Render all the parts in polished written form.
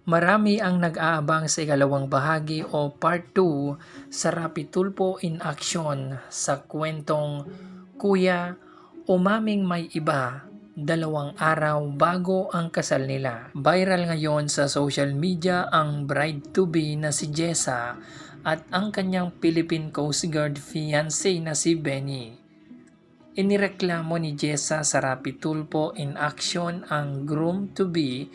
Marami ang nag-aabang sa ikalawang bahagi o part 2 sa Rapi Tulfo in Action sa kwentong Kuya, Umaming May Iba, 2 araw bago ang kasal nila. Viral ngayon sa social media ang bride-to-be na si Jessa at ang kanyang Philippine Coast Guard fiancé na si Benny. Inireklamo ni Jessa sa Rapi Tulfo in Action ang groom-to-be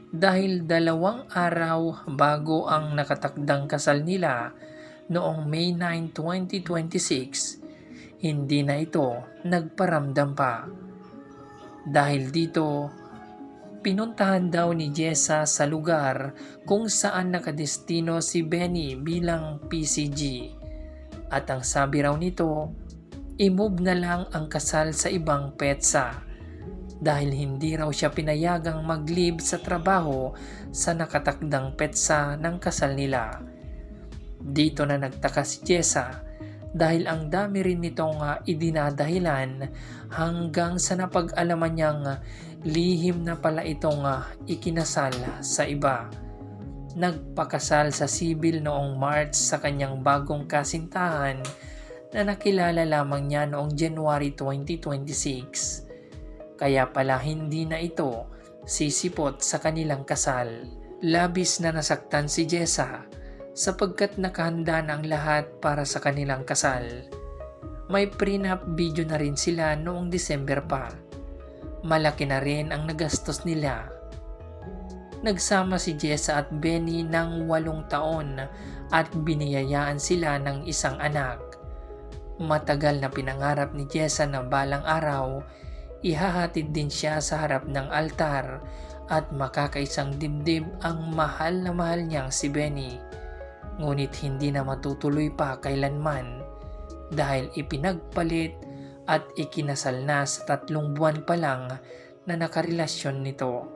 dahil 2 araw bago ang nakatakdang kasal nila noong May 9, 2026, hindi na ito nagparamdam pa. Dahil dito, pinuntahan daw ni Jessa sa lugar kung saan nakadestino si Benny bilang PCG. At ang sabi raw nito, i-move na lang ang kasal sa ibang petsa. Dahil hindi raw siya pinayagang mag-leave sa trabaho sa nakatakdang petsa ng kasal nila. Dito na nagtaka si Jessa dahil ang dami rin nitong idinadahilan hanggang sa napag-alaman niyang lihim na pala itong ikinasal sa iba. Nagpakasal sa sibil noong March sa kanyang bagong kasintahan na nakilala lamang niya noong January 2026. Kaya pala hindi na ito sisipot sa kanilang kasal. Labis na nasaktan si Jessa sapagkat nakahanda na ang lahat para sa kanilang kasal. May prenup video na rin sila noong December pa. Malaki na rin ang nagastos nila. Nagsama si Jessa at Benny ng 8 taon at biniyayaan sila ng isang anak. Matagal na pinangarap ni Jessa na balang araw ihahatid din siya sa harap ng altar at makakaisang dibdib ang mahal na mahal niyang si Benny. Ngunit hindi na matutuloy pa kailanman dahil ipinagpalit at ikinasal na sa 3 buwan pa lang na nakarelasyon nito.